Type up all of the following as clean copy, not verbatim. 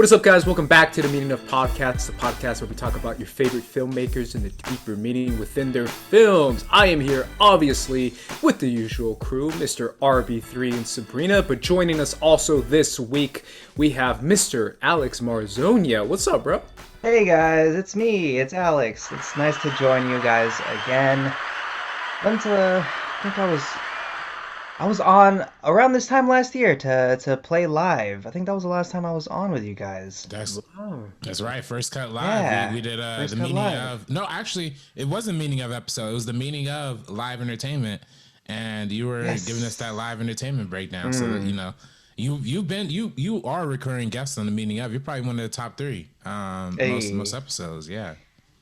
What is up, guys? Welcome back to the Meaning of Podcasts, the podcast where we talk about your favorite filmmakers and the deeper meaning within their films. I am here, obviously, with the usual crew, Mr. RB3 and Sabrina, but joining us also this week, we have Mr. Alex Marzoña. What's up, bro? Hey guys, it's me, it's Alex. It's nice to join you guys again. I think I was on around this time last year to play live. I think that was the last time I was on with you guys. That's right. First Cut Live. Yeah, We did First the Cut meaning Live. of actually it wasn't meaning of episode. It was the meaning of live entertainment, and you were giving us Yes. that live entertainment breakdown. So that, you are a recurring guest on the meaning of. You're probably one of the top three most Hey. episodes. Yeah.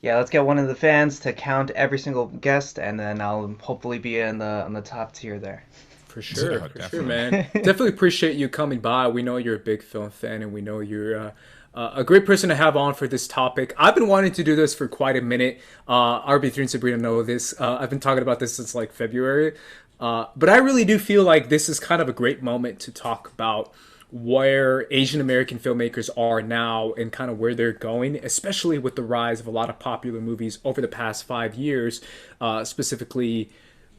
Yeah, let's get one of the fans to count every single guest, and then I'll hopefully be in the on the top tier there. For sure, Definitely. man. Definitely appreciate you coming by. We know you're a big film fan, and we know you're a great person to have on for this topic. I've been wanting to do this for quite a minute. RB3 and Sabrina know this. I've been talking about this since like February. But I really do feel like this is kind of a great moment to talk about where Asian American filmmakers are now and kind of where they're going, especially with the rise of a lot of popular movies over the past 5 years, specifically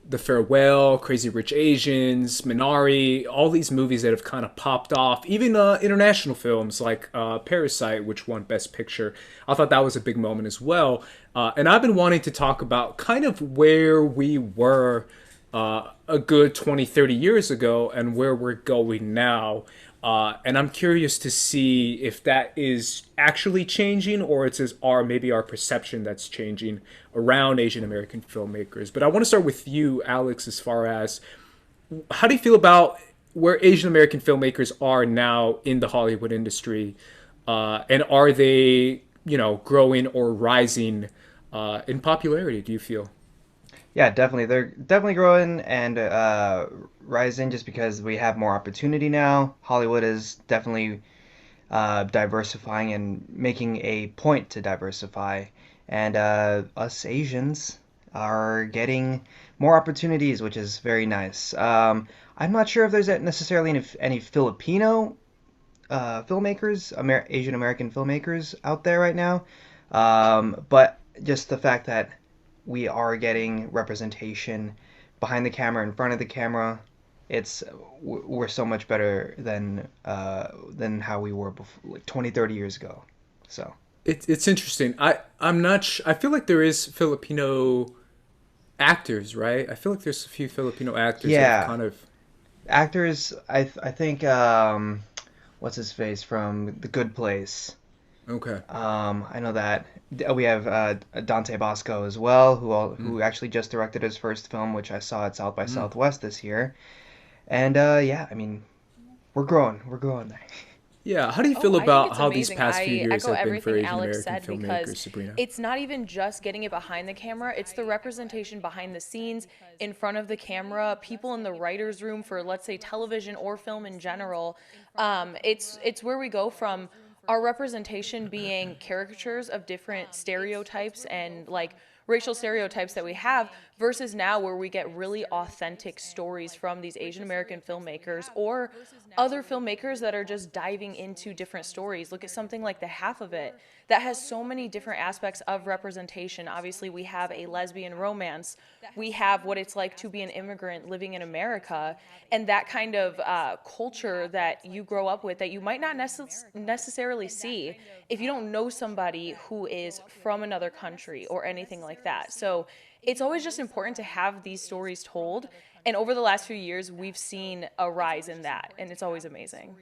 The Farewell, Crazy Rich Asians, Minari, all these movies that have kind of popped off. Even international films like Parasite, which won Best Picture. I thought that was a big moment as well. And I've been wanting to talk about kind of where we were a good 20, 30 years ago and where we're going now. And I'm curious to see if that is actually changing or it's maybe our perception that's changing around Asian American filmmakers. But I want to start with you, Alex, as far as how do you feel about where Asian American filmmakers are now in the Hollywood industry? And are they, growing or rising in popularity, do you feel? Yeah, definitely. They're definitely growing and rising just because we have more opportunity now. Hollywood is definitely diversifying and making a point to diversify. And us Asians are getting more opportunities, which is very nice. I'm not sure if there's necessarily any Filipino filmmakers, Asian American filmmakers out there right now. But just the fact that we are getting representation behind the camera, in front of the camera, it's we're so much better than how we were before, like 20, 30 years ago. So. It's interesting. I'm not. I feel like there is Filipino actors, right? I feel like there's a few Filipino actors that have Yeah, kind of. actors. I think what's his face from The Good Place. Okay. I know that we have Dante Bosco as well, Mm. who actually just directed his first film, which I saw at South by Southwest this year. And yeah, I mean, we're growing there. Yeah. How do you Oh, feel I think about it's how these amazing. past few I years echo have been for everything Asian Alex American said because filmmakers, Sabrina? it's not even just getting it behind the camera, it's the representation behind the scenes, in front of the camera, people in the writer's room for, let's say, television or film in general. It's where we go from our representation being caricatures of different stereotypes and like racial stereotypes that we have versus now where we get really authentic stories from these Asian American filmmakers or other filmmakers that are just diving into different stories. Look at something like The Half of It that has so many different aspects of representation. Obviously, we have a lesbian romance. We have what it's like to be an immigrant living in America, and that kind of culture that you grow up with that you might not necessarily see if you don't know somebody who is from another country or anything like that. So it's always just important to have these stories told. And over the last few years, we've seen a rise in that, and it's always amazing.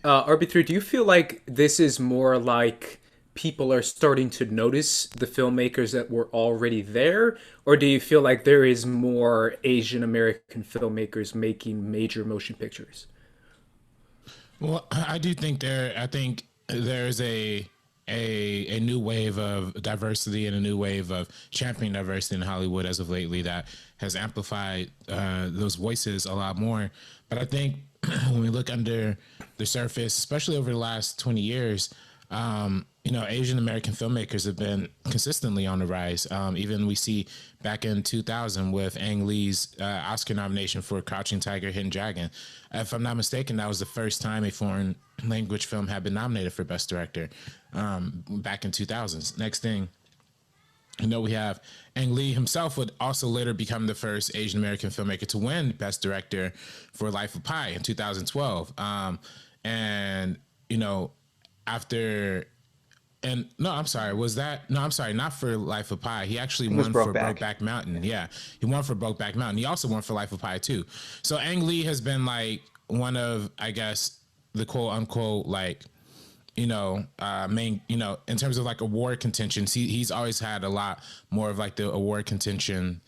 RB3, do you feel like this is more like people are starting to notice the filmmakers that were already there, or do you feel like there is more Asian American filmmakers making major motion pictures? Well, I do think there. I think there's a new wave of diversity and a new wave of championing diversity in Hollywood as of lately that has amplified those voices a lot more. But I think when we look under the surface, especially over the last 20 years, Asian American filmmakers have been consistently on the rise. Even we see back in 2000 with Ang Lee's Oscar nomination for Crouching Tiger, Hidden Dragon. If I'm not mistaken, that was the first time a foreign language film had been nominated for Best Director, back in 2000s. Next thing, we have Ang Lee himself would also later become the first Asian American filmmaker to win Best Director for Life of Pi in 2012. And, after and no, I'm sorry. Was that no? I'm sorry, not for Life of Pi. He actually It was won for Brokeback. Brokeback Mountain. Yeah, he won for Brokeback Mountain. He also won for Life of Pi too. So Ang Lee has been like one of, I guess, the quote unquote like main, in terms of like award contentions. He's always had a lot more of like the award contention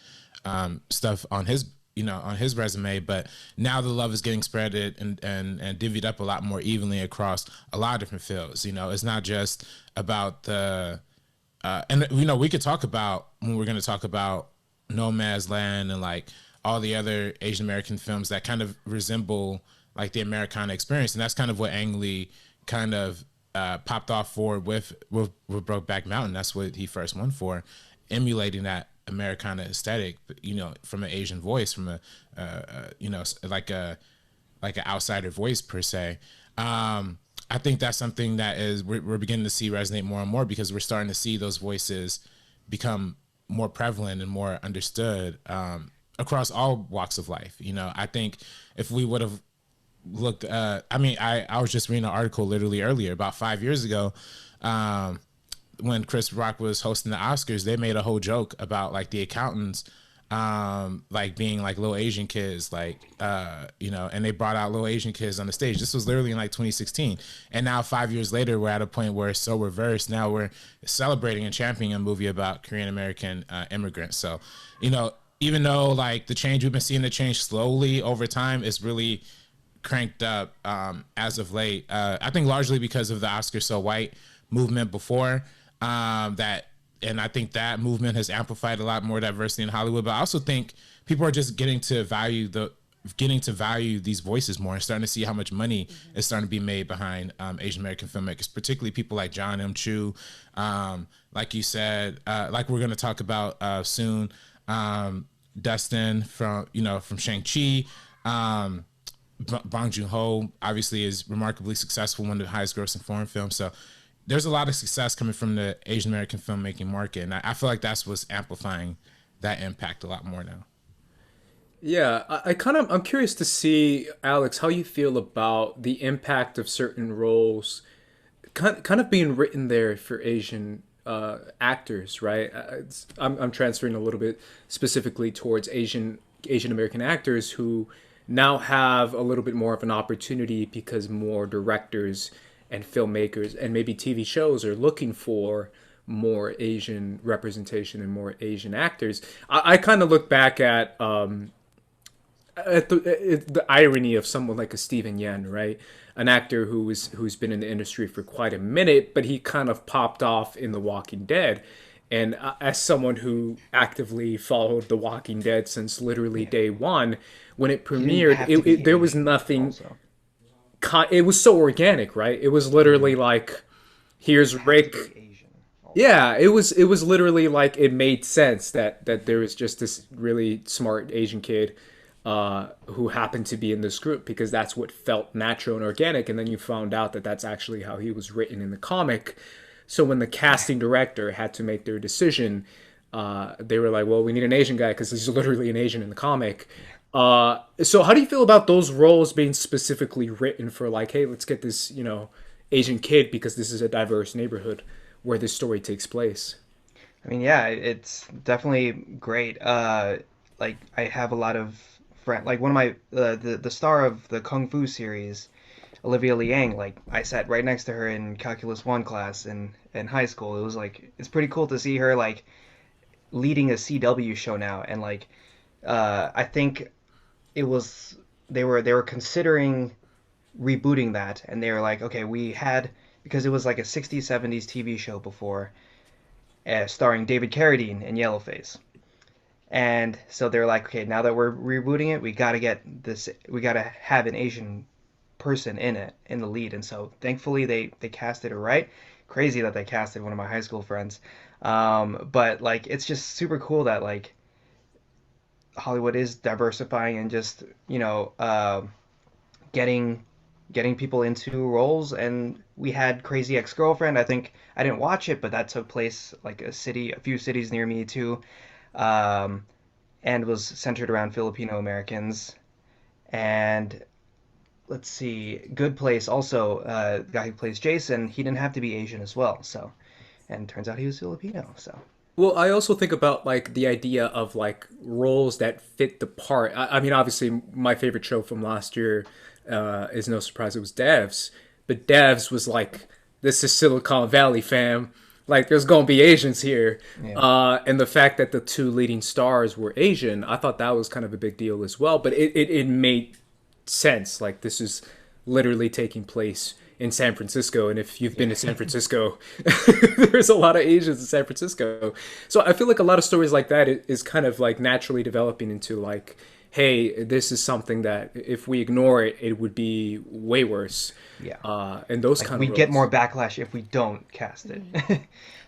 stuff on his on his resume, but now the love is getting spread and divvied up a lot more evenly across a lot of different fields. It's not just about the and we could talk about, when we're going to talk about Nomadland and like all the other Asian American films that kind of resemble like the Americana experience, and that's kind of what Ang Lee kind of popped off for with Brokeback Mountain. That's what he first won for, emulating that Americana aesthetic, from an Asian voice, from a like an outsider voice per se. I think that's something that we're beginning to see resonate more and more, because we're starting to see those voices become more prevalent and more understood across all walks of life. I think if we would have looked, I was just reading an article literally earlier, about 5 years ago, when Chris Rock was hosting the Oscars. They made a whole joke about like the accountants like being like little Asian kids, like and they brought out little Asian kids on the stage. This was literally in like 2016, and now 5 years later we're at a point where it's so reversed. Now we're celebrating and championing a movie about Korean American immigrants. So even though like the change, we've been seeing the change slowly over time, is really cranked up as of late. I think largely because of the Oscar So White movement before that, and I think that movement has amplified a lot more diversity in Hollywood. But I also think people are just getting to value these voices more, and starting to see how much money is starting to be made behind Asian American filmmakers, particularly people like John M. Chu, like you said, like we're going to talk about soon, Dustin from Shang-Chi. Bong Joon-ho obviously is remarkably successful, one of the highest grossing foreign films. So there's a lot of success coming from the Asian American filmmaking market, and I feel like that's what's amplifying that impact a lot more now. Yeah, I'm curious to see, Alex, how you feel about the impact of certain roles kind of being written there for Asian actors, right? I'm transferring a little bit specifically towards Asian American actors who now have a little bit more of an opportunity, because more directors and filmmakers and maybe TV shows are looking for more Asian representation and more Asian actors. I kind of look back at the irony of someone like a Steven Yeun, right? An actor who's been in the industry for quite a minute, but he kind of popped off in The Walking Dead. And as someone who actively followed The Walking Dead since literally day one, when it premiered, there was nothing. Also. It was so organic, right? It was literally like, here's Rick. Yeah, it was literally like, it made sense that there was just this really smart Asian kid who happened to be in this group, because that's what felt natural and organic. And then you found out that that's actually how he was written in the comic. So when the casting director had to make their decision, they were like, well, we need an Asian guy because he's literally an Asian in the comic. So how do you feel about those roles being specifically written for, like, hey, let's get this, Asian kid because this is a diverse neighborhood where this story takes place? I mean, yeah, it's definitely great. Like, I have a lot of friends, like one of my the star of the Kung Fu series, Olivia Liang. Like, I sat right next to her in Calculus 1 class in high school. It was like, it's pretty cool to see her like leading a CW show now, and like I think it was they were considering rebooting that, and they were like, okay, because it was like a 60s 70s TV show before, starring David Carradine in Yellowface. And so they're like, okay, now that we're rebooting it, we gotta have an Asian person in the lead. And so thankfully they casted her right. crazy that they casted one of my high school friends. But like it's just super cool that like Hollywood is diversifying and just getting getting people into roles. And we had Crazy Ex-Girlfriend. I think I didn't watch it, but that took place like a few cities near me too, um, and was centered around Filipino Americans. And let's see, Good Place also, the guy who plays Jason, he didn't have to be Asian as well. So, and turns out he was Filipino. So, Well, I also think about like the idea of like roles that fit the part. I mean, obviously, my favorite show from last year is no surprise. It was Devs, but Devs was like, this is Silicon Valley, fam. Like, there's gonna be Asians here, yeah. and the fact that the two leading stars were Asian, I thought that was kind of a big deal as well. But it made sense. Like, this is literally taking place in San Francisco, and if you've been to San Francisco, there's a lot of Asians in San Francisco. So I feel like a lot of stories like that is kind of like naturally developing into like, hey, this is something that if we ignore it, it would be way worse. Yeah. And those Like kind we of get roles. more backlash if we don't cast it.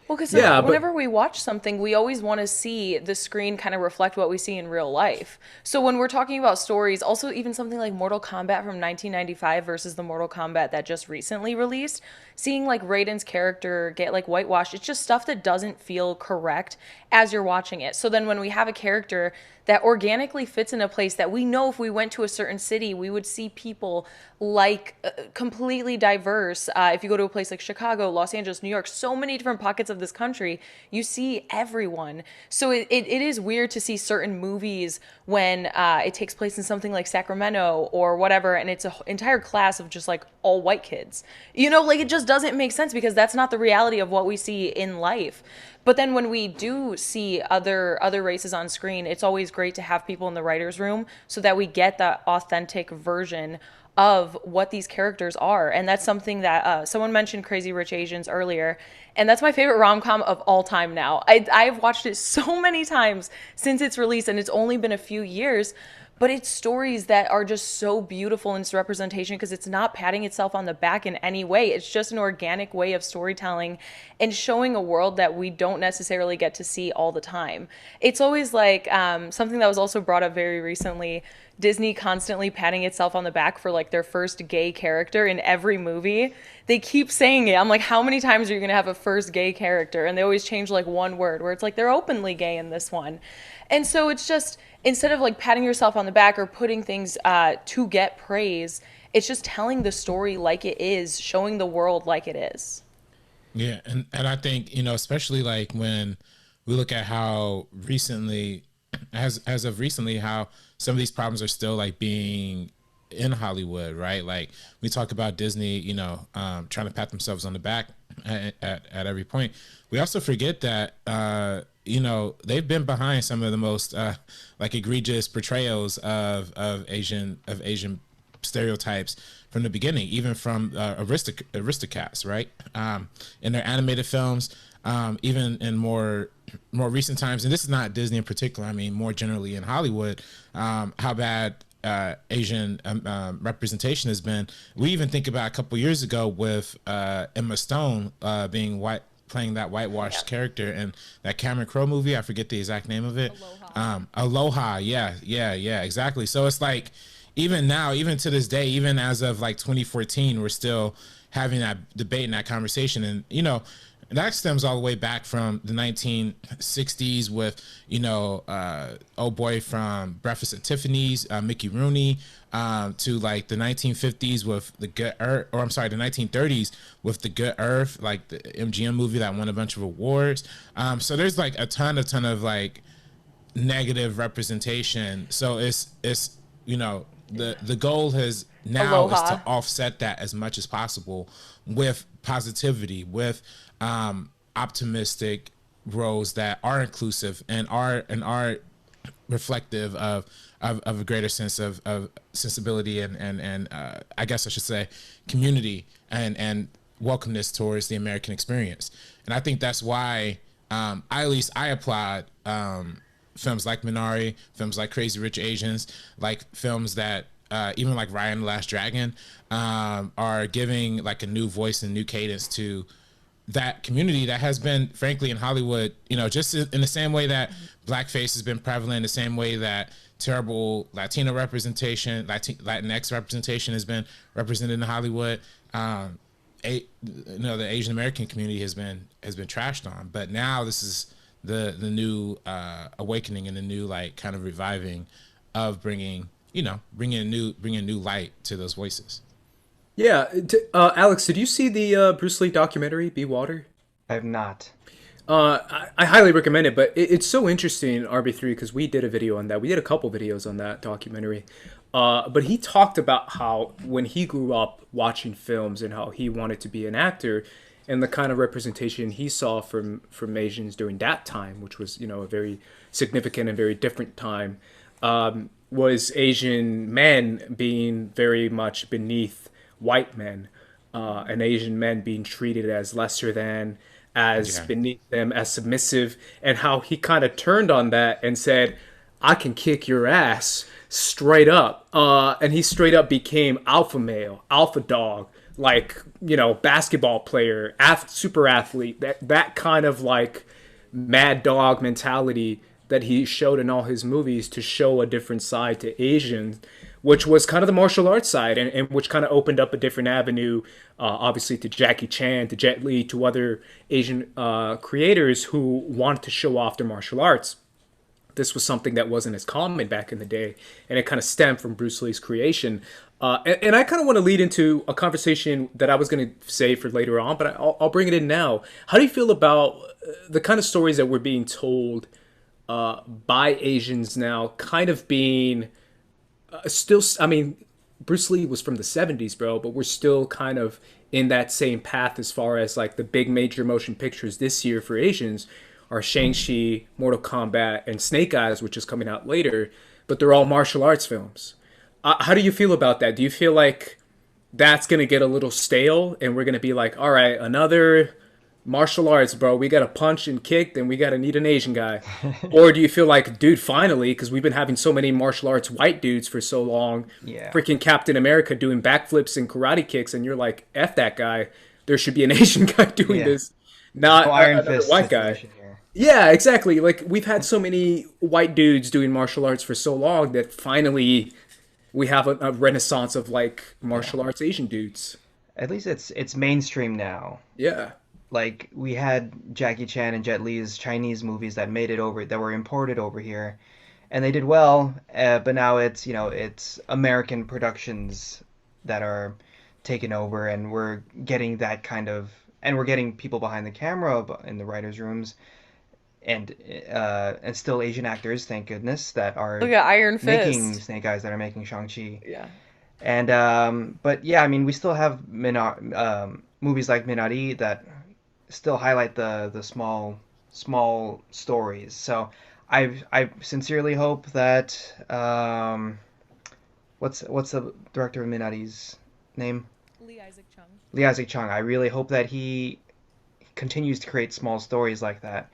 Well, because Yeah, but whenever we watch something, we always want to see the screen kind of reflect what we see in real life. So when we're talking about stories, also even something like Mortal Kombat from 1995 versus the Mortal Kombat that just recently released, seeing like Raiden's character get like whitewashed, it's just stuff that doesn't feel correct as you're watching it. So then when we have a character that organically fits in a place that we know if we went to a certain city, we would see people like completely diverse. If you go to a place like Chicago, Los Angeles, New York, so many different pockets of this country, you see everyone. So it is weird to see certain movies when it takes place in something like Sacramento or whatever, and it's an entire class of just like all white kids. You know, like it just doesn't make sense because that's not the reality of what we see in life. But then when we do see other races on screen, it's always great to have people in the writers' room so that we get the authentic version of what these characters are. And that's something that someone mentioned Crazy Rich Asians earlier. And that's my favorite rom-com of all time now. I've watched it so many times since its release, and it's only been a few years. But it's stories that are just so beautiful in its representation because it's not patting itself on the back in any way. It's just an organic way of storytelling and showing a world that we don't necessarily get to see all the time. It's always like something that was also brought up very recently. Disney constantly patting itself on the back for like their first gay character in every movie. They keep saying it. I'm like, how many times are you going to have a first gay character? And they always change like one word where it's like they're openly gay in this one. And so it's just, instead of like patting yourself on the back or putting things to get praise, it's just telling the story like it is, showing the world like it is. Yeah, and I think, you know, especially like when we look at how recently, as of recently, how some of these problems are still like being in Hollywood, right? Like we talk about Disney, you know, trying to pat themselves on the back at every point. We also forget that you know, they've been behind some of the most like egregious portrayals of Asian stereotypes from the beginning, even from Aristocats, right? In their animated films, even in more recent times, and this is not Disney in particular, I mean more generally in Hollywood, how bad Asian representation has been. We even think about a couple years ago with Emma Stone being white, playing that whitewashed character in that Cameron Crowe movie. I forget the exact name of it. Aloha. Yeah, exactly. So it's like, even now, even to this day, even as of like 2014, we're still having that debate and that conversation. And, you know, that stems all the way back from the 1960s with, you know, old boy from Breakfast at Tiffany's, Mickey Rooney, to like the 1950s with the Good Earth, or I'm sorry, the 1930s with the Good Earth, like the MGM movie that won a bunch of awards. So there's like a ton of like negative representation. So it's you know, the goal has now is to offset that as much as possible with positivity, with optimistic roles that are inclusive and are reflective of a greater sense of sensibility and I guess I should say community and welcomeness towards the American experience. And I think that's why at least I applaud films like Minari, films like Crazy Rich Asians, like films that even like Raya and the Last Dragon are giving like a new voice and new cadence to that community that has been, frankly, in Hollywood, you know, just in the same way that blackface has been prevalent, the same way that terrible Latino representation, Latinx representation has been represented in Hollywood. The Asian American community has been trashed on, but now this is the new awakening and the new like kind of reviving of bringing new light to those voices. Yeah, Alex, did you see the Bruce Lee documentary, Be Water? I have not. I highly recommend it, but it's so interesting, RB3, because we did a video on that. We did a couple videos on that documentary. But he talked about how when he grew up watching films and how he wanted to be an actor and the kind of representation he saw from Asians during that time, which was, you know, a very significant and very different time, was Asian men being very much beneath white men, and Asian men being treated as lesser than, as beneath them, as submissive, and how he kind of turned on that and said, I can kick your ass straight up. And he straight up became alpha male, alpha dog, like, you know, basketball player, super athlete, that kind of like mad dog mentality that he showed in all his movies to show a different side to Asians, which was kind of the martial arts side, and which kind of opened up a different avenue, obviously, to Jackie Chan, to Jet Li, to other Asian creators who wanted to show off their martial arts. This was something that wasn't as common back in the day, and it kind of stemmed from Bruce Lee's creation. And I kind of want to lead into a conversation that I was going to say for later on, but I'll bring it in now. How do you feel about the kind of stories that we're being told by Asians now, kind of being still, I mean, Bruce Lee was from the 70s, bro, but we're still kind of in that same path as far as like the big major motion pictures this year for Asians are Shang-Chi, Mortal Kombat, and Snake Eyes, which is coming out later, but they're all martial arts films. How do you feel about that? Do you feel like that's going to get a little stale and we're going to be like, all right, another martial arts, bro, we got to punch and kick, then we got to need an Asian guy? Or do you feel like, dude, finally, because we've been having so many martial arts white dudes for so long, freaking Captain America doing backflips and karate kicks, and you're like, F that guy, there should be an Asian guy doing this, not another white guy. Here. Yeah, exactly. Like, we've had so many white dudes doing martial arts for so long that finally we have a renaissance of, like, martial arts Asian dudes. At least it's mainstream now. Yeah. Like, we had Jackie Chan and Jet Li's Chinese movies that made it over, that were imported over here, and they did well, but now it's, you know, it's American productions that are taken over, and we're getting that kind of, and we're getting people behind the camera in the writers' rooms, and still Asian actors, thank goodness, that are Iron making Fist. Snake Eyes, that are making Shang-Chi. Yeah. And but yeah, I mean, we still have movies like Minari that still highlight the small stories. So I sincerely hope that what's the director of Minari's name? Lee Isaac Chung. Lee Isaac Chung. I really hope that he continues to create small stories like that,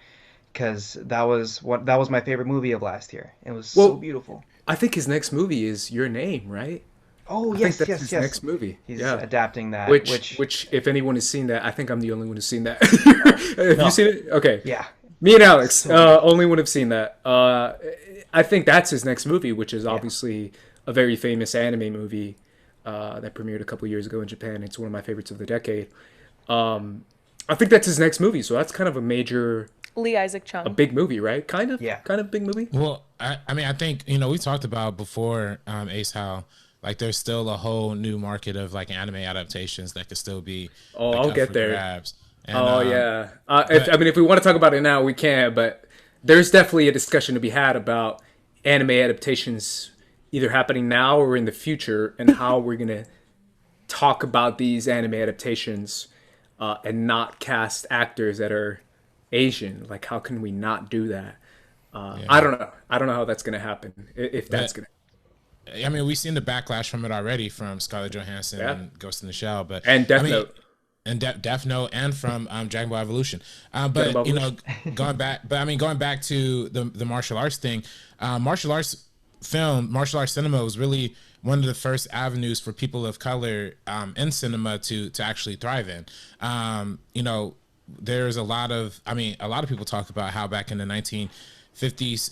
because that was my favorite movie of last year. It was so beautiful. I think his next movie is Your Name, right? Oh, yes, that's his next movie. He's adapting that. Which, if anyone has seen that, I think I'm the only one who's seen that. Have you seen it? Okay. Yeah. Me and Alex, only one have seen that. I think that's his next movie, which is obviously a very famous anime movie that premiered a couple years ago in Japan. It's one of my favorites of the decade. I think that's his next movie, so that's kind of a major... Lee Isaac Chung. A big movie, right? Kind of? Yeah. Kind of big movie? Well, I mean, I think, you know, we talked about before, Ace, how, like, there's still a whole new market of, like, anime adaptations that could still be... like, I'll get there. Grabs. And, yeah. If we want to talk about it now, we can, but there's definitely a discussion to be had about anime adaptations either happening now or in the future, and how we're going to talk about these anime adaptations and not cast actors that are Asian. Like, how can we not do that? I don't know how that's going to happen, if that's going to. I mean, we've seen the backlash from it already, from Scarlett Johansson and Ghost in the Shell, but and Death Note. And Death Note, and from Dragon Ball Evolution. But you know, going back to the martial arts thing, martial arts cinema was really one of the first avenues for people of color in cinema to actually thrive in. You know, there's a lot of, I mean, a lot of people talk about how back in the 1950s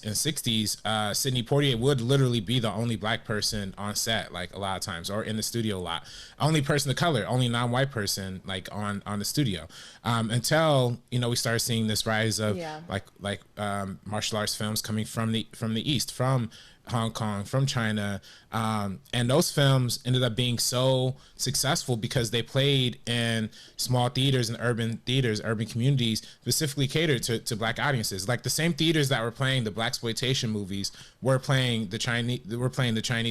and 60s, Sidney Poitier would literally be the only black person on set, like a lot of times, or in the studio a lot. Only person of color, only non-white person, like on the studio. Until, you know, we started seeing this rise of martial arts films coming from the East, from Hong Kong, from China, and those films ended up being so successful because they played in small theaters and urban theaters, urban communities, specifically catered to black audiences. Like the same theaters that were playing the blaxploitation movies were playing the Chinese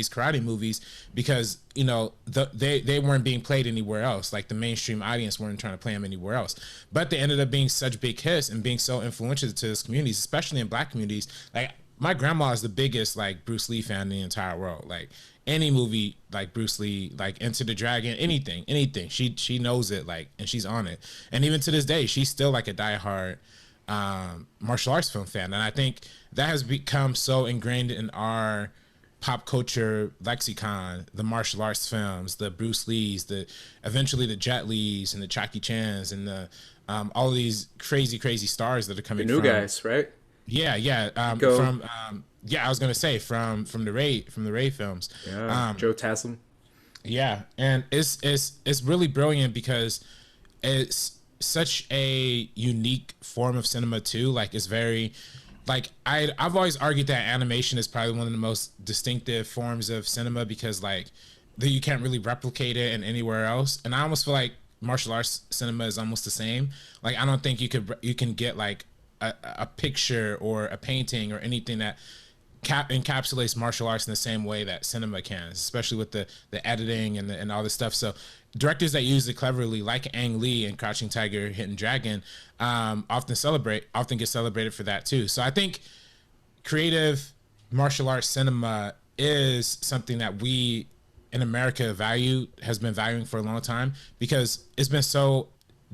karate movies, because, you know, they weren't being played anywhere else. Like the mainstream audience weren't trying to play them anywhere else. But they ended up being such big hits and being so influential to those communities, especially in black communities. Like, my grandma is the biggest like Bruce Lee fan in the entire world. Like any movie like Bruce Lee, like Enter the Dragon, anything, she knows it, like, and she's on it. And even to this day, she's still like a diehard martial arts film fan. And I think that has become so ingrained in our pop culture lexicon, the martial arts films, the Bruce Lees, eventually the Jet Lees and the Jackie Chans and the all of these crazy stars that are coming the new from guys, right? Yeah. I was gonna say from the Ray films. Yeah, Joe Taslim. Yeah, and it's really brilliant because it's such a unique form of cinema too. Like it's very, like I've always argued that animation is probably one of the most distinctive forms of cinema, because like you can't really replicate it in anywhere else. And I almost feel like martial arts cinema is almost the same. Like I don't think you can get like a picture or a painting or anything that encapsulates martial arts in the same way that cinema can, especially with the editing and all this stuff. So directors that use it cleverly, like Ang Lee and Crouching Tiger, Hidden Dragon, often get celebrated for that too. So I think creative martial arts cinema is something that we in America has been valuing for a long time, because it's been so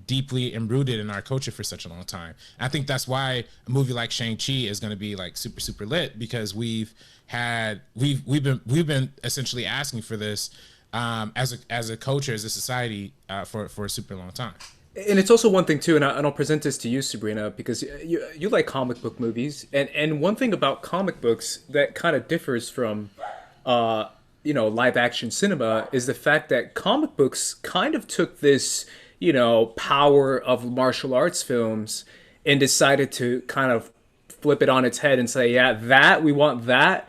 deeply enrooted in our culture for such a long time. And I think that's why a movie like Shang-Chi is going to be like super lit, because we've been essentially asking for this as a culture, as a society, for a super long time. And it's also one thing too, and I'll present this to you, Sabrina, because you like comic book movies, and one thing about comic books that kind of differs from live action cinema is the fact that comic books kind of took this power of martial arts films and decided to kind of flip it on its head and say, yeah, we want that,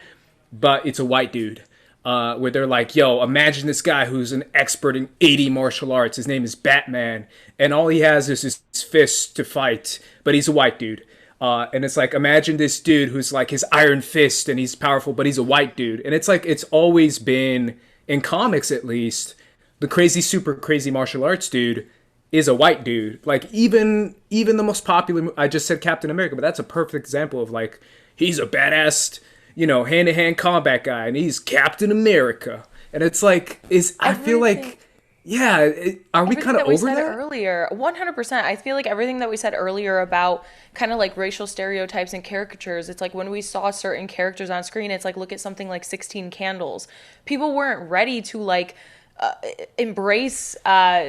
but it's a white dude. Where they're like, yo, imagine this guy who's an expert in 80 martial arts. His name is Batman, and all he has is his fist to fight, but he's a white dude. And it's like, imagine this dude who's like his iron fist and he's powerful, but he's a white dude. And it's like, it's always been, in comics at least, the super crazy martial arts dude is a white dude. Like even the most popular, I just said Captain America, but that's a perfect example of like, he's a badass, hand-to-hand combat guy, and he's Captain America. And it's like, I feel like, are we kind of over that? Earlier, 100%. I feel like everything that we said earlier about kind of like racial stereotypes and caricatures, it's like when we saw certain characters on screen, it's like, look at something like 16 Candles. People weren't ready to like embrace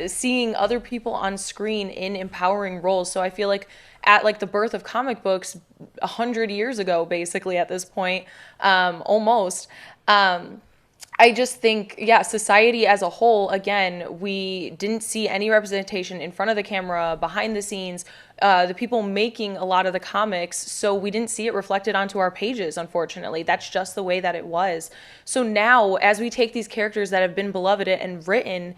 seeing other people on screen in empowering roles. So I feel like at like the birth of comic books 100 years ago, basically at this point, almost, I just think, society as a whole, again, we didn't see any representation in front of the camera, behind the scenes, the people making a lot of the comics, so we didn't see it reflected onto our pages, unfortunately. That's just the way that it was. So now, as we take these characters that have been beloved and written,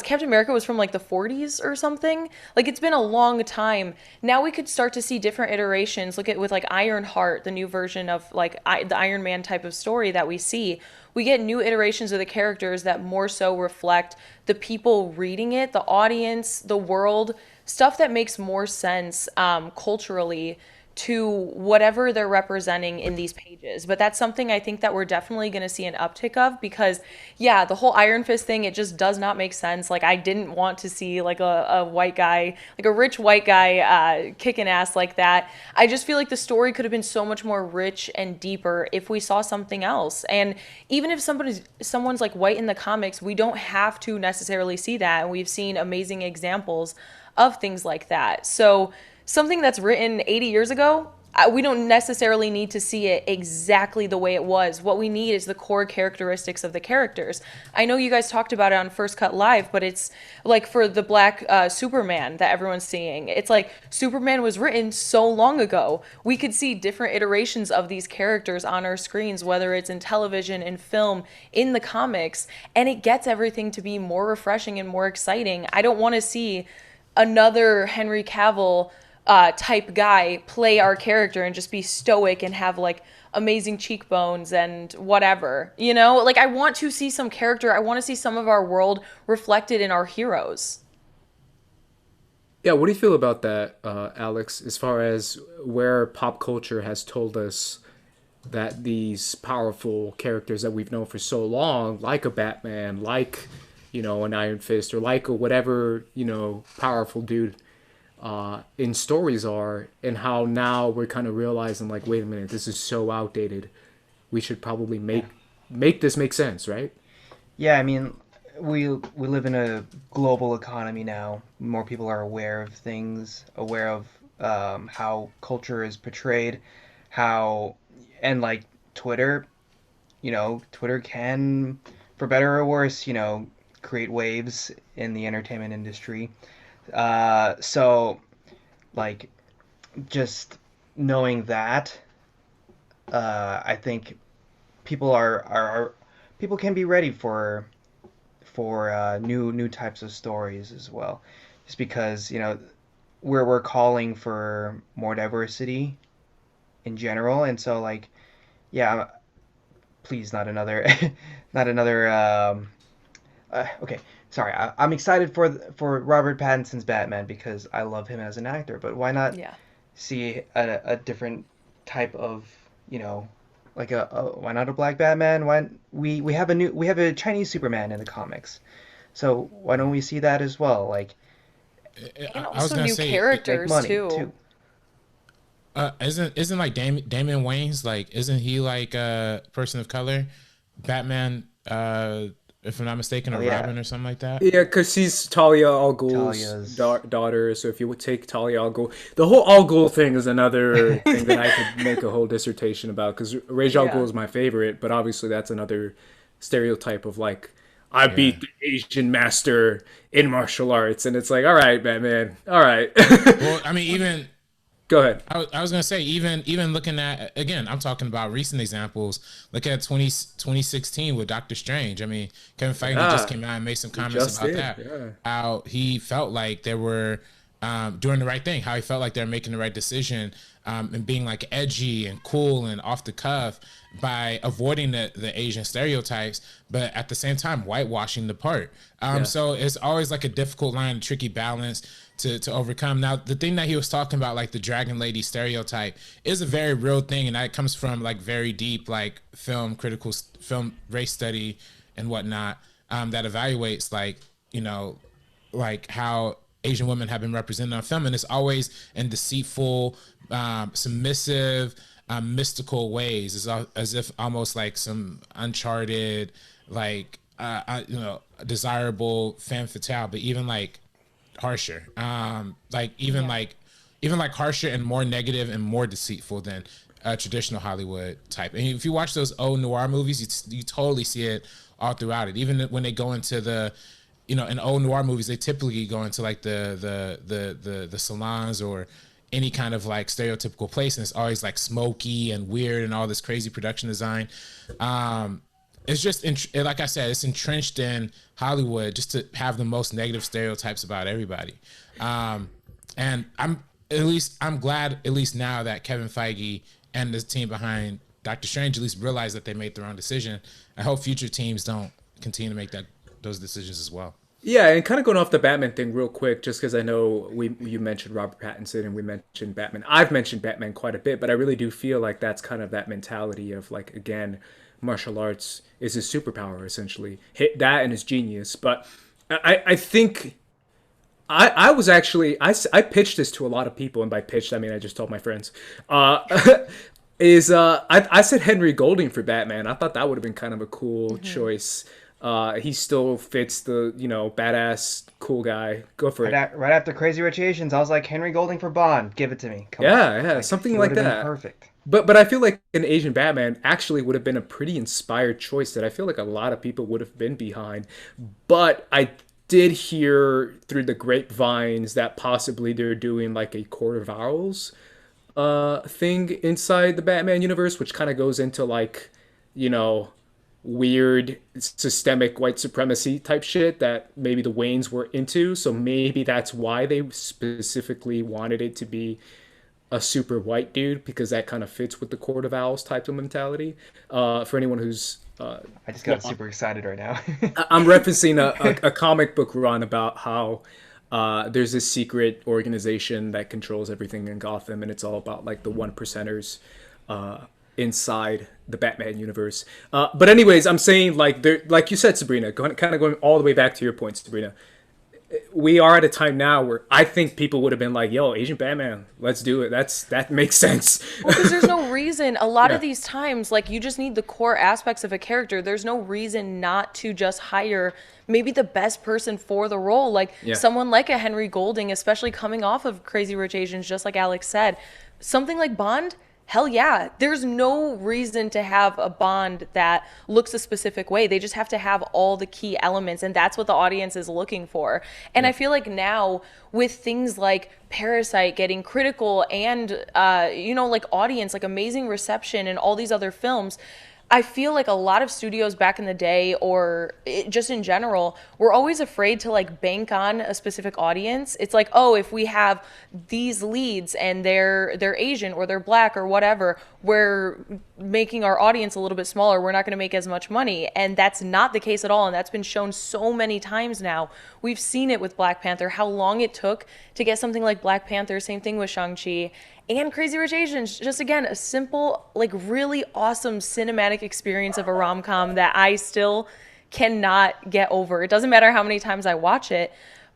Captain America was from like the 40s or something? Like, it's been a long time. Now we could start to see different iterations. Look at with like Ironheart, the new version of like the Iron Man type of story that we see. We get new iterations of the characters that more so reflect the people reading it, the audience, the world, stuff that makes more sense culturally to whatever they're representing in these pages. But that's something I think that we're definitely going to see an uptick of, because the whole Iron Fist thing, it just does not make sense. Like, I didn't want to see like a white guy, like a rich white guy kicking ass like that. I just feel like the story could have been so much more rich and deeper if we saw something else. And even if someone's like white in the comics, we don't have to necessarily see that. And we've seen amazing examples of things like that. So something that's written 80 years ago, we don't necessarily need to see it exactly the way it was. What we need is the core characteristics of the characters. I know you guys talked about it on First Cut Live, but it's like for the black Superman that everyone's seeing. It's like Superman was written so long ago. We could see different iterations of these characters on our screens, whether it's in television, in film, in the comics, and it gets everything to be more refreshing and more exciting. I don't want to see another Henry Cavill type guy play our character and just be stoic and have like amazing cheekbones and whatever, you know? Like, I want to see some character. I want to see some of our world reflected in our heroes. Yeah, what do you feel about that, Alex, as far as where pop culture has told us that these powerful characters that we've known for so long, like a Batman, like, an Iron Fist, or like a whatever, powerful dude in stories are, and how now we're kind of realizing, like, wait a minute, this is so outdated. We should probably make this make sense, right? Yeah, I mean, we live in a global economy now. More people are aware of things, aware of how culture is portrayed, how and like Twitter, Twitter can, for better or worse, create waves in the entertainment industry. So, like, just knowing that, I think people are people can be ready for new types of stories as well, just because we're calling for more diversity in general, and so like, yeah, please not another not another okay, sorry. I'm excited for Robert Pattinson's Batman because I love him as an actor. But why not Yeah. see a different type of, like why not a black Batman? Why we have a Chinese Superman in the comics, so why don't we see that as well? Like, And I was also gonna new say, make characters money too. too. isn't like Damon Wayans, like, isn't he like a person of color, Batman? If I'm not mistaken, Oh or yeah, Robin or something like that. Yeah, because she's Talia al Ghul's Talia's. daughter. So if you would take Talia al Ghul, the whole al Ghul thing is another thing that I could make a whole dissertation about. Because Ra's al Ghul Yeah. is my favorite, but obviously that's another stereotype of like, I Yeah. beat the Asian master in martial arts, and it's like, all right, Batman, all right, Well, I mean, even go ahead. I was gonna say, even looking at, again, I'm talking about recent examples. Look at 2016 with Doctor Strange. I mean, Kevin Feige just Yeah, came out and made some he comments just about did. that. Yeah, How he felt like they were doing the right thing. How he felt like they're making the right decision, and being like edgy and cool and off the cuff by avoiding the Asian stereotypes, but at the same time whitewashing the part. yeah, So it's always like a difficult line, a tricky balance to overcome. Now, the thing that he was talking about, like the Dragon Lady stereotype, is a very real thing, and that comes from like very deep, like film race study and whatnot, that evaluates like, like how Asian women have been represented on film, and it's always in deceitful, submissive, mystical ways. It's as if almost like some uncharted, like desirable femme fatale, but even like harsher. Like even Yeah. like harsher and more negative and more deceitful than a traditional Hollywood type. And if you watch those old noir movies, you totally see it all throughout it. Even when they go into the, in old noir movies, they typically go into like the salons or any kind of like stereotypical place, and it's always like smoky and weird and all this crazy production design. It's just like I said, it's entrenched in Hollywood just to have the most negative stereotypes about everybody. And I'm glad at least now that Kevin Feige and the team behind Doctor Strange at least realize that they made the wrong decision. I hope future teams don't continue to make those decisions as well. yeah. And kind of going off the Batman thing real quick, just because I know you mentioned Robert Pattinson and we mentioned Batman. I've mentioned Batman quite a bit, but I really do feel like that's kind of that mentality of like, again, martial arts is his superpower essentially. Hit that and his genius. But I think I was actually I pitched this to a lot of people, and by pitched I mean I just told my friends. I said Henry Golding for Batman. I thought that would have been kind of a cool choice. He still fits the, badass cool guy. Go for it. Right after Crazy Rich Asians, I was like, Henry Golding for Bond, give it to me. Come on, Yeah, like something he would like have been that. perfect. But I feel like an Asian Batman actually would have been a pretty inspired choice that I feel like a lot of people would have been behind. But I did hear through the grapevines that possibly they're doing like a Court of Owls thing inside the Batman universe, which kind of goes into like, you know, weird systemic white supremacy type shit that maybe the Waynes were into. So maybe that's why they specifically wanted it to be a super white dude because that kind of fits with the Court of Owls type of mentality. For anyone who's I just got super excited right now. I'm referencing a comic book run about how there's this secret organization that controls everything in Gotham, and it's all about like the one percenters inside the Batman universe. But anyways, I'm saying like there, like you said, Sabrina, kind of going all the way back to your point, Sabrina. We are at a time now where I think people would have been like, "Yo, Asian Batman, let's do it." That makes sense. Well, because there's no reason. A lot Yeah. of these times, like, you just need the core aspects of a character. There's no reason not to just hire maybe the best person for the role. Like, Yeah. someone like a Henry Golding, especially coming off of Crazy Rich Asians, just like Alex said. Something like Bond, hell yeah. There's no reason to have a Bond that looks a specific way. They just have to have all the key elements, and that's what the audience is looking for. And I feel like now, with things like Parasite getting critical and, like audience, like amazing reception and all these other films, I feel like a lot of studios back in the day, or just in general, were always afraid to like bank on a specific audience. It's like, oh, if we have these leads and they're Asian or they're black or whatever, we're making our audience a little bit smaller. We're not going to make as much money, and that's not the case at all. And that's been shown so many times now. We've seen it with Black Panther, how long it took to get something like Black Panther. Same thing with Shang-Chi. And Crazy Rich Asians, just again, a simple, like really awesome cinematic experience of a rom-com that I still cannot get over. It doesn't matter how many times I watch it,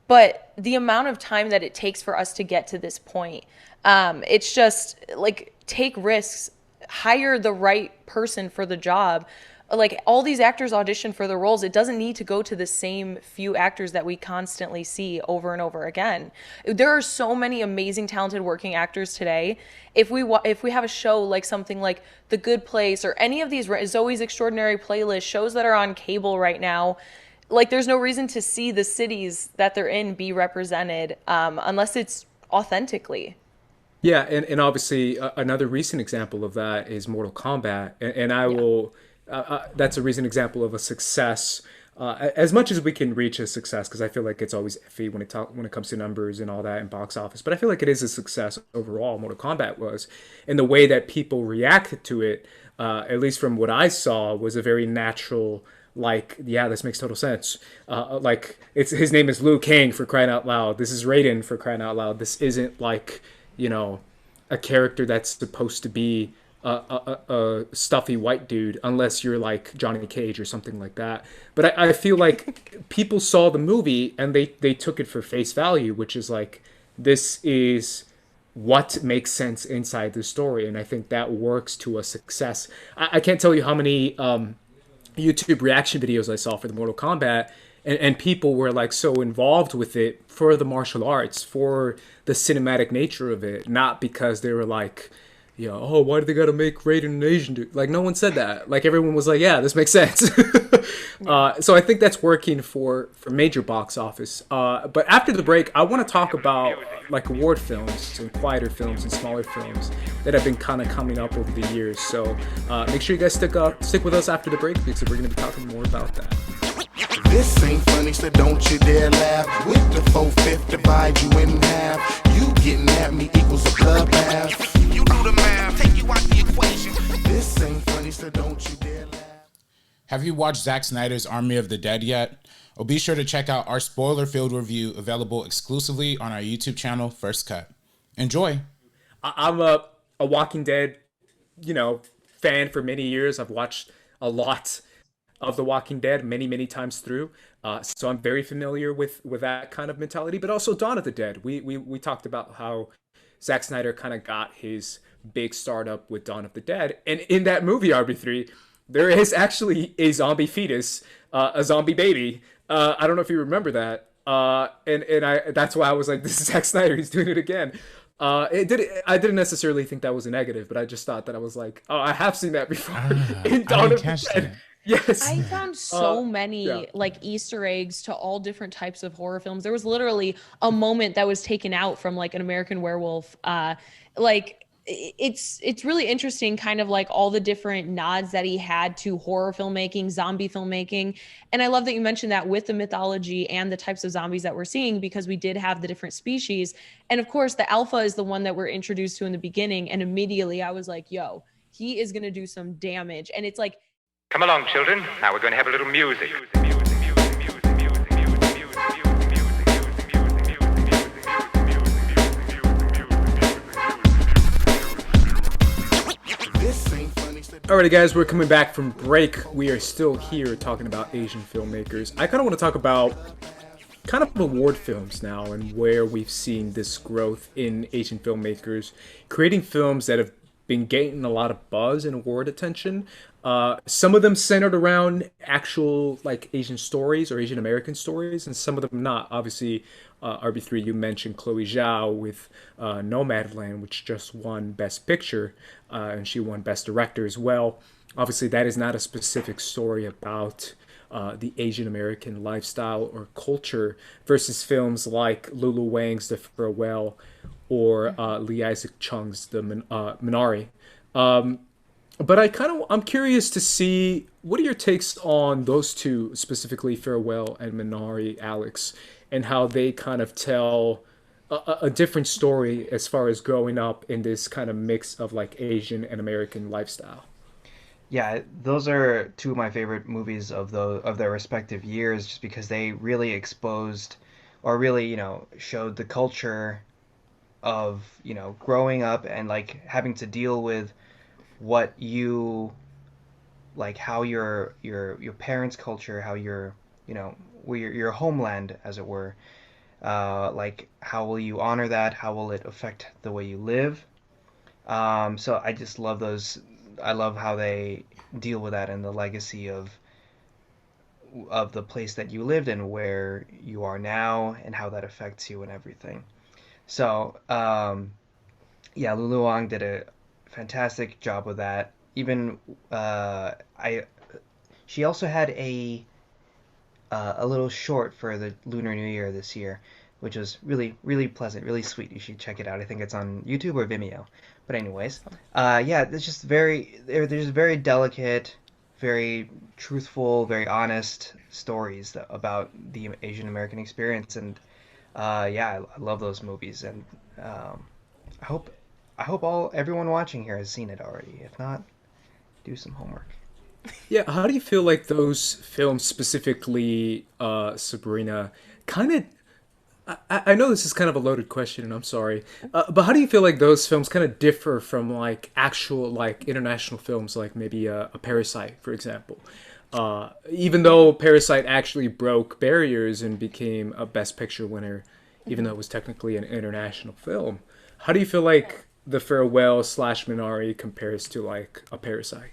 but the amount of time that it takes for us to get to this point, it's just like, take risks, hire the right person for the job. Like, all these actors audition for the roles. It doesn't need to go to the same few actors that we constantly see over and over again. There are so many amazing, talented working actors today. If we have a show like something like The Good Place or any of these Zoe's Extraordinary Playlist shows that are on cable right now, like, there's no reason to see the cities that they're in be represented unless it's authentically. Yeah, and obviously another recent example of that is Mortal Kombat, and I Yeah. will. That's a recent example of a success. As much as we can reach a success, because I feel like it's always iffy when it comes to numbers and all that in box office. But I feel like it is a success overall. Mortal Kombat was, and the way that people reacted to it, at least from what I saw, was a very natural. Like, yeah, this makes total sense. Like, it's his name is Liu Kang, for crying out loud. This is Raiden, for crying out loud. This isn't like, a character that's supposed to be a stuffy white dude, unless you're like Johnny Cage or something like that. But I feel like people saw the movie and they took it for face value, which is like, this is what makes sense inside the story. And I think that works to a success. I can't tell you how many YouTube reaction videos I saw for the Mortal Kombat, and people were like so involved with it for the martial arts, for the cinematic nature of it, not because they were like, oh, why do they gotta make Raiden an Asian dude? Like, no one said that. Like, everyone was like, yeah, this makes sense. So I think that's working for major box office. But after the break, I want to talk about like award films and quieter films and smaller films that have been kind of coming up over the years. So make sure you guys stick with us after the break, because we're going to be talking more about that. This ain't funny, so don't you dare laugh. With the 4/5 divide you in half. You getting at me equals a bloodbath. You do the math, take you out the equation. This ain't funny, so don't you dare laugh. Have you watched Zack Snyder's Army of the Dead yet? Well, be sure to check out our spoiler-filled review available exclusively on our YouTube channel, First Cut. Enjoy. I'm a Walking Dead, fan for many years. I've watched a lot of The Walking Dead many times through, so I'm very familiar with that kind of mentality. But also Dawn of the Dead. We talked about how Zack Snyder kind of got his big startup with Dawn of the Dead, and in that movie RB3, there is actually a zombie fetus, a zombie baby. I don't know if you remember that. And I that's why I was like, this is Zack Snyder. He's doing it again. I didn't necessarily think that was a negative, but I just thought that I was like, oh, I have seen that before in I Dawn didn't of the catch Dead. that. Yes. I found Uh, so yeah. many like Easter eggs to all different types of horror films. There was literally a moment that was taken out from like an American Werewolf. Like it's really interesting, kind of like all the different nods that he had to horror filmmaking, zombie filmmaking, and I love that you mentioned that with the mythology and the types of zombies that we're seeing because we did have the different species, and of course the alpha is the one that we're introduced to in the beginning, and immediately I was like, yo, he is gonna do some damage, and it's like Come along, children. Now we're going to have a little music. This ain't funny. Alrighty, guys, we're coming back from break. We are still here talking about Asian filmmakers. I kind of want to talk about kind of award films now and where we've seen this growth in Asian filmmakers creating films that have been getting a lot of buzz and award attention. Some of them centered around actual like Asian stories or Asian American stories, and some of them not. Obviously, RB3, you mentioned Chloe Zhao with Nomadland, which just won Best Picture, and she won Best Director as well. Obviously, that is not a specific story about the Asian American lifestyle or culture versus films like Lulu Wang's The Farewell or Lee Isaac Chung's Minari. But I'm curious to see what are your takes on those two specifically, Farewell and Minari, Alex, and how they kind of tell a different story as far as growing up in this kind of mix of like Asian and American lifestyle. Yeah, those are two of my favorite movies of their respective years, just because they really exposed or really, showed the culture of, growing up and like having to deal with what you like how your parents' culture, how where your homeland, as it were, like how will you honor that? How will it affect the way you live? So I just love those. I love how they deal with that and the legacy of the place that you lived in, where you are now, and how that affects you and everything. So, yeah, Lulu Wang did a fantastic job with that. Even I, she also had a little short for the Lunar New Year this year, which was really really pleasant, really sweet. You should check it out. I think it's on YouTube or Vimeo. But anyways, yeah, it's just they're just very delicate, very truthful, very honest stories about the Asian American experience, and yeah, I love those movies, and um, I hope everyone watching here has seen it already. If not, do some homework. Yeah, how do you feel like those films, specifically Sabrina, kind of? I know this is kind of a loaded question, and I'm sorry, but how do you feel like those films kind of differ from like actual like international films, like maybe a Parasite, for example? Even though Parasite actually broke barriers and became a Best Picture winner, even though it was technically an international film, how do you feel like The Farewell slash Minari compares to like a Parasite?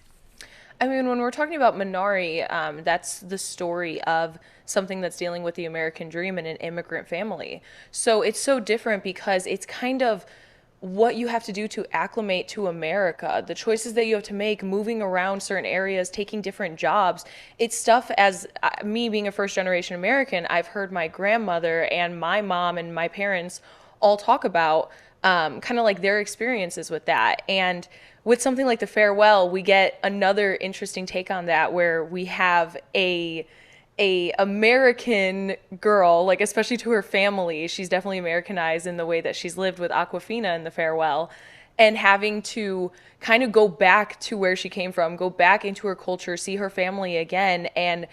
I mean, when we're talking about Minari, that's the story of something that's dealing with the American dream and an immigrant family. So it's so different because it's kind of what you have to do to acclimate to America, the choices that you have to make, moving around certain areas, taking different jobs. It's stuff as me being a first generation American, I've heard my grandmother and my mom and my parents all talk about kind of like their experiences with that. And with something like The Farewell, we get another interesting take on that where we have a American girl, like especially to her family, she's definitely Americanized in the way that she's lived with Aquafina in The Farewell, and having to kind of go back to where she came from, go back into her culture, see her family again, and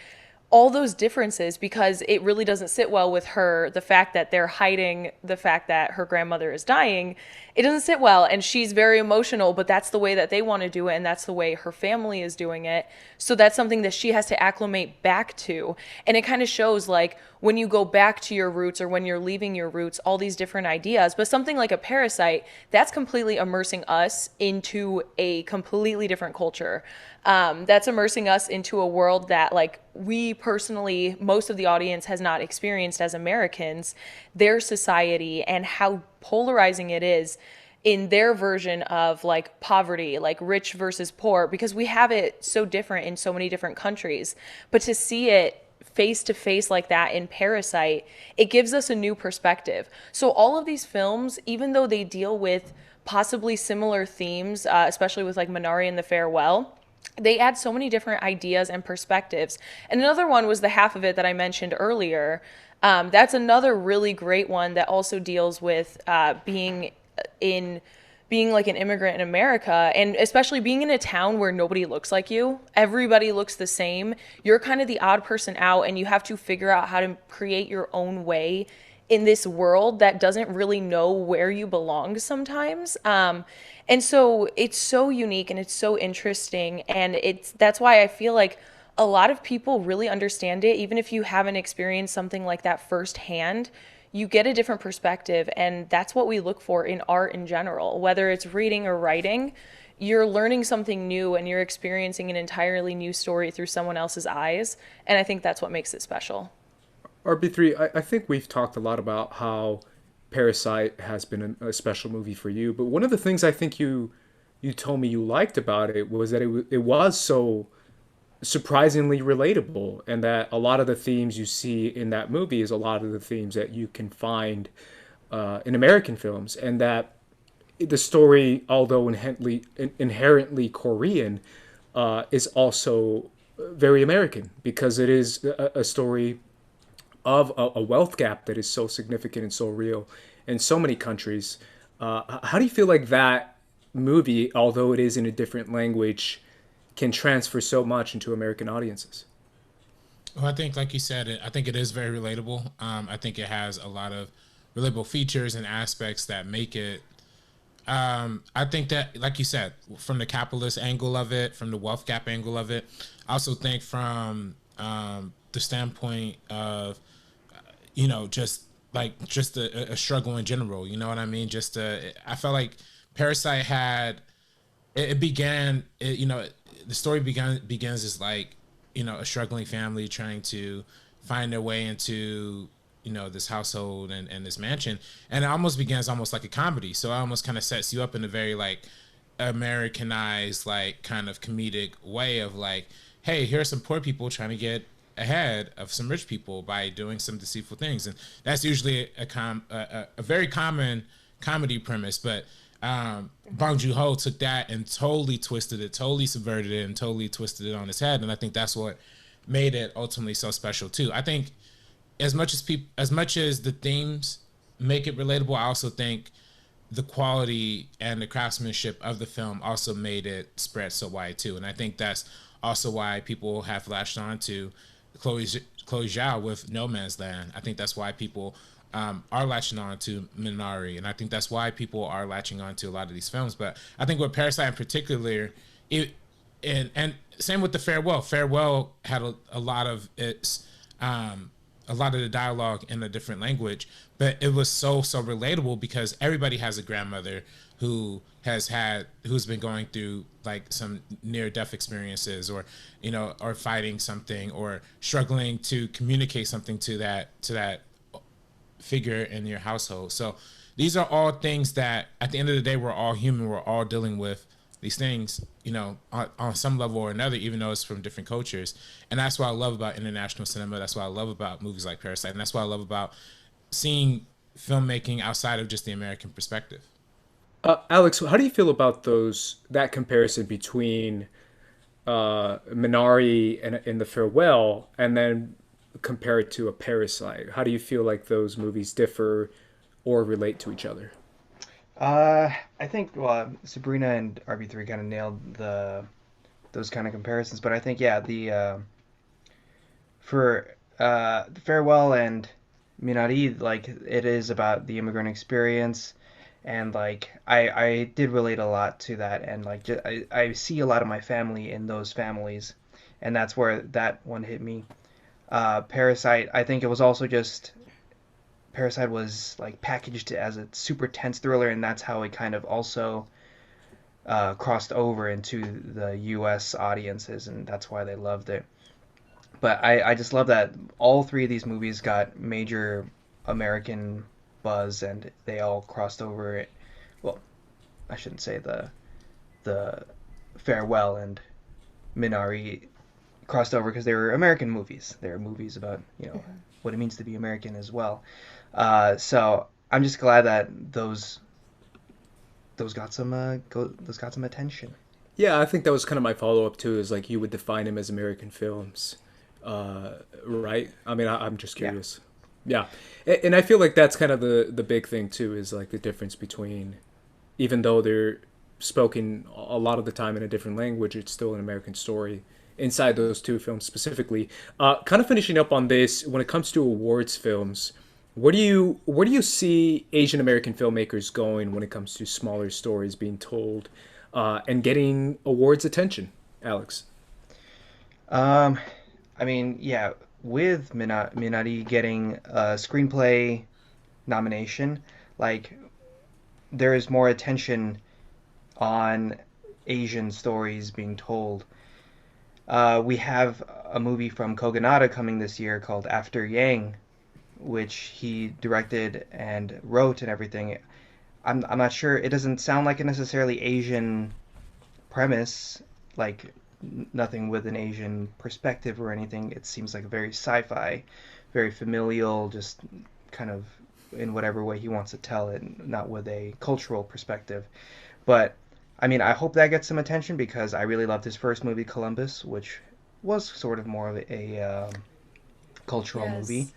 all those differences, because it really doesn't sit well with her, the fact that they're hiding the fact that her grandmother is dying. It doesn't sit well, and she's very emotional, but that's the way that they want to do it, and that's the way her family is doing it. So that's something that she has to acclimate back to. And it kind of shows, like, when you go back to your roots or when you're leaving your roots, all these different ideas. But something like a Parasite, that's completely immersing us into a completely different culture. That's immersing us into a world that, like, we personally, most of the audience has not experienced as Americans, their society and how polarizing it is in their version of, like, poverty, like rich versus poor, because we have it so different in so many different countries. But to see it face to face like that in Parasite, it gives us a new perspective. So all of these films, even though they deal with possibly similar themes, especially with like Minari and the Farewell, they add so many different ideas and perspectives. And another one was the half of it that I mentioned earlier. That's another really great one that also deals with being like an immigrant in America, and especially being in a town where nobody looks like you. Everybody looks the same. You're kind of the odd person out, and you have to figure out how to create your own way in this world that doesn't really know where you belong sometimes. And so it's so unique and it's so interesting, and that's why I feel like a lot of people really understand it, even if you haven't experienced something like that firsthand. You get a different perspective, and that's what we look for in art in general. Whether it's reading or writing, you're learning something new and you're experiencing an entirely new story through someone else's eyes, and I think that's what makes it special. RB3, I think we've talked a lot about how Parasite has been a special movie for you, but one of the things I think you told me you liked about it was that it was so surprisingly relatable, and that a lot of the themes you see in that movie is a lot of the themes that you can find in American films, and that the story, although inherently Korean, is also very American, because it is a story of a wealth gap that is so significant and so real in so many countries. How do you feel like that movie, although it is in a different language, can transfer so much into American audiences? Well, I think, like you said, I think it is very relatable. I think it has a lot of relatable features and aspects that make it. I think that, like you said, from the capitalist angle of it, from the wealth gap angle of it, I also think from the standpoint of, just a struggle in general. You know what I mean? I felt like Parasite had. It began. The story begins as like, a struggling family trying to find their way into, this household and this mansion, and it almost begins almost like a comedy. So it almost kind of sets you up in a very like Americanized, like kind of comedic way of like, hey, here are some poor people trying to get ahead of some rich people by doing some deceitful things, and that's usually a very common comedy premise. But Bong Joon-ho took that and totally twisted it, totally subverted it, and totally twisted it on its head. And I think that's what made it ultimately so special too. I think as much as the themes make it relatable, I also think the quality and the craftsmanship of the film also made it spread so wide too. And I think that's also why people have latched on to Chloe Zhao with No Man's Land. I think that's why people are latching on to Minari, and I think that's why people are latching on to a lot of these films. But I think with Parasite in particular, and same with the Farewell. Farewell had a lot of its a lot of the dialogue in a different language, but it was so relatable because everybody has a grandmother who's been going through like some near death experiences, or or fighting something, or struggling to communicate something to that figure in your household. So these are all things that at the end of the day, we're all human. We're all dealing with these things, on some level or another, even though it's from different cultures. And that's what I love about international cinema. That's what I love about movies like Parasite. And that's what I love about seeing filmmaking outside of just the American perspective. Alex, how do you feel about that comparison between Minari and The Farewell, and then compare it to a Parasite? How do you feel like those movies differ or relate to each other? I think, well, Sabrina and RB3 kind of nailed those kind of comparisons, but I think, yeah, the for Farewell and Minari, like it is about the immigrant experience, and like I did relate a lot to that, and like I see a lot of my family in those families, and that's where that one hit me. Parasite, I think it was also just Parasite was like packaged as a super tense thriller, and that's how it kind of also crossed over into the U.S. audiences, and that's why they loved it. But I just love that all three of these movies got major American buzz, and they all crossed over it. Well, I shouldn't say the Farewell and Minari crossed over because they were American movies. They're movies about what it means to be American as well. So I'm just glad that those got some those got some attention. Yeah, I think that was kind of my follow up too. Is like you would define them as American films, right? I mean, I'm just Yeah. curious. Yeah, and I feel like that's kind of the big thing too. Is like the difference between, even though they're spoken a lot of the time in a different language, it's still an American story inside those two films specifically. Kind of finishing up on this, when it comes to awards films, where do you see Asian American filmmakers going when it comes to smaller stories being told and getting awards attention, Alex? Um, I mean, yeah, with Minari getting a screenplay nomination, like there is more attention on Asian stories being told. We have a movie from Kogonada coming this year called After Yang, which he directed and wrote and everything. I'm not sure. It doesn't sound like a necessarily Asian premise, like nothing with an Asian perspective or anything. It seems like a very sci-fi, very familial, just kind of in whatever way he wants to tell it, not with a cultural perspective. But I mean, I hope that gets some attention because I really loved his first movie, Columbus, which was sort of more of a cultural movie. Yes.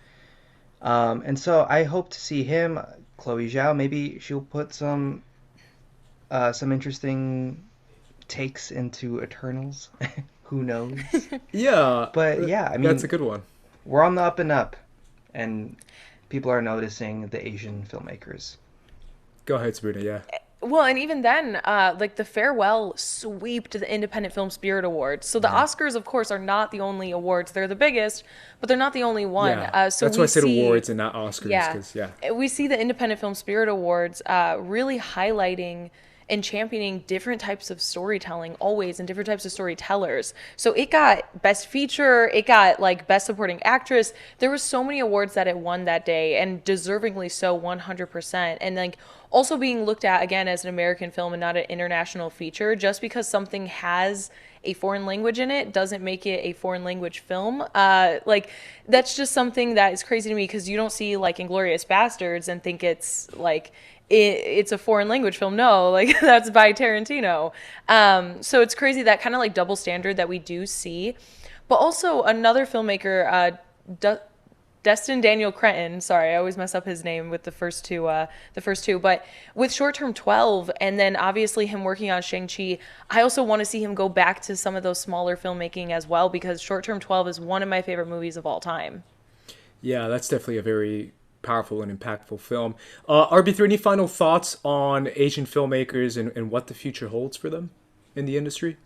And so I hope to see him, Chloe Zhao. Maybe she'll put some interesting takes into Eternals. Who knows? Yeah, But yeah, I that's a mean, good one. we're on the up and up, and people are noticing the Asian filmmakers. Go ahead, Sabrina. Yeah. Well, and even then, like the Farewell sweeped the Independent Film Spirit Awards. So the Oscars, of course, are not the only awards. They're the biggest, but they're not the only one. Yeah, So that's why we I said see, awards and not Oscars, yeah, because yeah, we see the Independent Film Spirit Awards really highlighting and championing different types of storytelling always and different types of storytellers. So it got best feature, it got like best supporting actress. There were so many awards that it won that day, and deservingly so, 100%. And like also being looked at again as an American film and not an international feature. Just because something has a foreign language in it doesn't make it a foreign language film. Like that's just something that is crazy to me, because you don't see like Inglorious Bastards and think it's like it's a foreign language film. No, like that's by Tarantino. So it's crazy, that kind of like double standard that we do see. But also another filmmaker, Destin Daniel Cretton. Sorry, I always mess up his name with the first two. But with Short Term 12, and then obviously him working on Shang-Chi, I also want to see him go back to some of those smaller filmmaking as well, because Short Term 12 is one of my favorite movies of all time. yeah, that's definitely a very powerful and impactful film. RB3, any final thoughts on Asian filmmakers and what the future holds for them in the industry?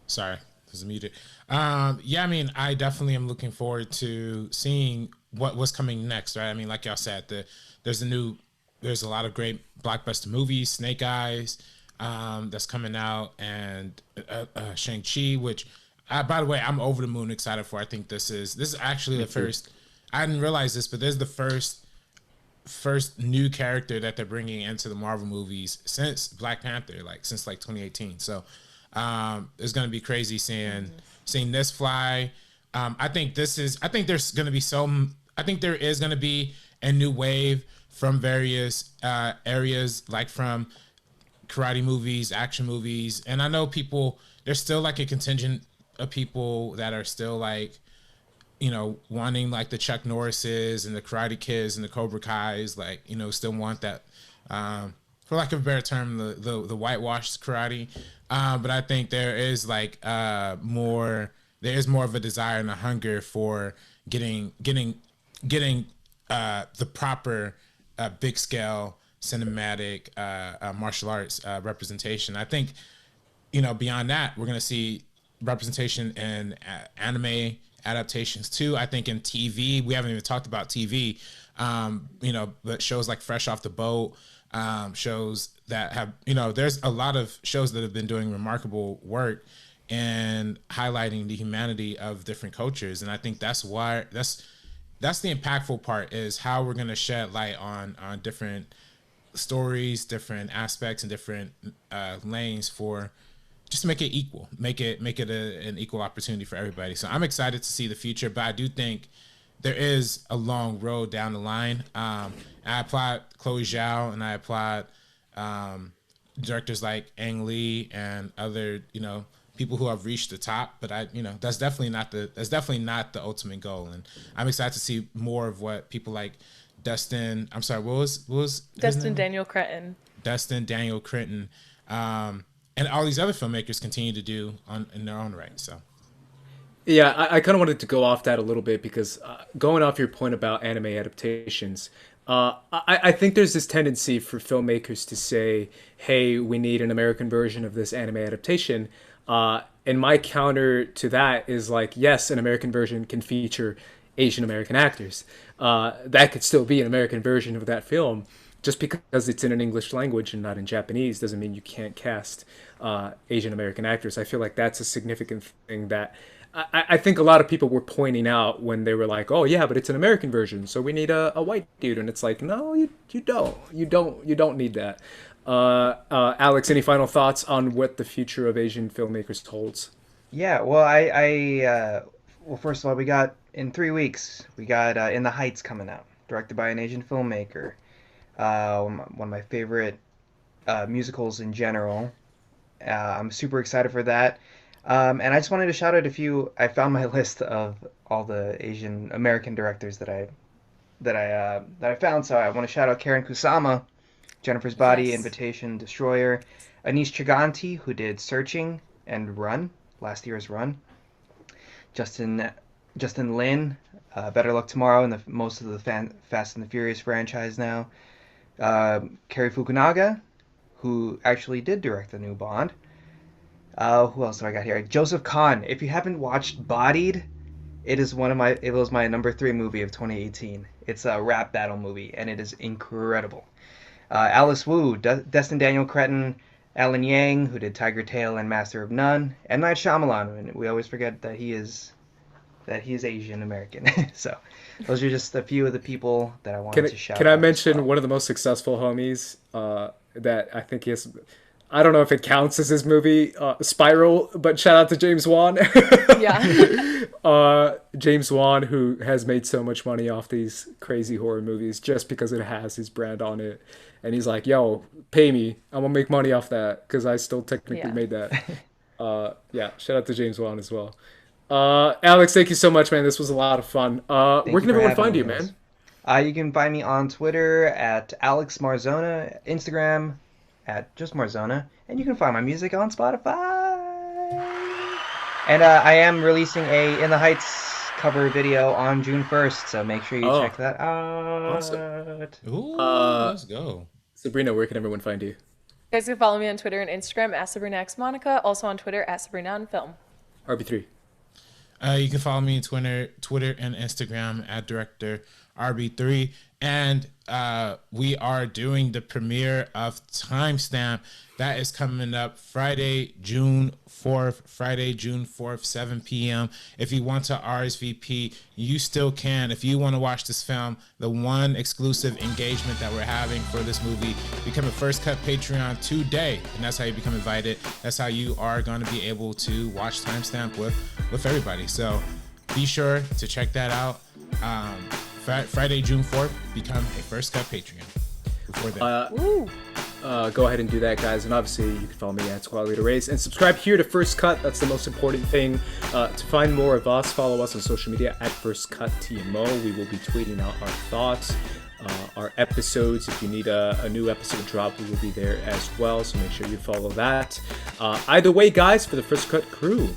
Sorry, this is muted. Yeah, I mean, I definitely am looking forward to seeing what's coming next, right? I mean, like y'all said, there's a lot of great blockbuster movies, Snake Eyes, that's coming out, and Shang-Chi, which, by the way, I'm over the moon excited for. I think this is actually the first. I didn't realize this, but this is the first new character that they're bringing into the Marvel movies since Black Panther, like since like 2018. So it's gonna be crazy seeing this fly. I think there's gonna be I think there is gonna be a new wave from various areas, like from karate movies, action movies, and I know there's still like a contingent of people that are still like, wanting like the Chuck Norrises and the Karate Kids and the Cobra Kais, like, still want that, for lack of a better term, the whitewashed karate. But I think there is like more there is more of a desire and a hunger for getting the proper big scale cinematic martial arts representation. I think, beyond that, we're going to see representation in anime adaptations too. I think in TV, we haven't even talked about TV, but shows like Fresh Off the Boat, shows that have, there's a lot of shows that have been doing remarkable work and highlighting the humanity of different cultures. And I think that's the impactful part, is how we're going to shed light on different stories, different aspects, and different lanes for just to make it equal, make it an equal opportunity for everybody. So I'm excited to see the future, but I do think there is a long road down the line. I applaud Chloe Zhao, and I applaud directors like Ang Lee and other, people who have reached the top, but that's definitely not the ultimate goal. And I'm excited to see more of what people like Dustin. I'm sorry, what was Dustin Daniel Cretton. Dustin Daniel Cretton, and all these other filmmakers continue to do in their own right. So. Yeah, I kind of wanted to go off that a little bit because going off your point about anime adaptations, I think there's this tendency for filmmakers to say, hey, we need an American version of this anime adaptation. And my counter to that is like, yes, an American version can feature Asian American actors. That could still be an American version of that film. Just because it's in an English language and not in Japanese doesn't mean you can't cast Asian American actors. I feel like that's a significant thing that I think a lot of people were pointing out when they were like, oh yeah, but it's an American version, so we need a white dude. And it's like, no, you don't need that. Alex, any final thoughts on what the future of Asian filmmakers holds? Yeah, well, well, first of all, we got in 3 weeks, we got In the Heights coming out, directed by an Asian filmmaker. One of my favorite musicals in general. I'm super excited for that. And I just wanted to shout out a few. I found my list of all the Asian American directors that I found. So I want to shout out Karen Kusama, Jennifer's Body, Yes. Invitation, Destroyer, Anish Chaganty, who did Searching and Run, last year's Run, Justin Lin, Better Luck Tomorrow, and most of the Fast and the Furious franchise now. Cary Fukunaga, who actually did direct the new Bond. Who else do I got here? Joseph Kahn. If you haven't watched Bodied, it was my number 3 movie of 2018. It's a rap battle movie, and it is incredible. Alice Wu, Destin Daniel Cretton, Alan Yang, who did Tiger Tail and Master of None, and Night Shyamalan. And we always forget that he is Asian American. So those are just a few of the people that I wanted to shout out. Can I mention one of the most successful homies that I think he has? I don't know if it counts as his movie, Spiral, but shout out to James Wan. Yeah. James Wan, who has made so much money off these crazy horror movies just because it has his brand on it. And he's like, yo, pay me. I'm going to make money off that because I still technically made that. Shout out to James Wan as well. Alex, thank you so much, man. This was a lot of fun. Where can everyone find you, man? You can find me on Twitter at Alex Marzona, Instagram at just Marzona, and you can find my music on Spotify. And I am releasing a In the Heights cover video on June 1st, so make sure you check that out. Awesome. Ooh, let's go. Sabrina, where can everyone find you? You guys can follow me on Twitter and Instagram at Sabrina X Monica, also on Twitter at Sabrina on Film. RB3. You can follow me on Twitter and Instagram at Director RB3. And we are doing the premiere of Timestamp. That is coming up Friday, June 4th, 7 p.m. If you want to RSVP, you still can. If you want to watch this film, the one exclusive engagement that we're having for this movie, become a First Cut Patreon today. And that's how you become invited. That's how you are going to be able to watch Timestamp with everybody. So be sure to check that out. Friday, June 4th, become a First Cut Patreon. Before that. Go ahead and do that, guys. And obviously, you can follow me at Squad Leader Race. And subscribe here to First Cut. That's the most important thing. To find more of us, follow us on social media at First Cut TMO. We will be tweeting out our thoughts, our episodes. If you need a new episode drop, we will be there as well. So make sure you follow that. Either way, guys, for the First Cut crew,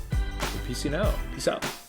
We're peacing out. Peace out.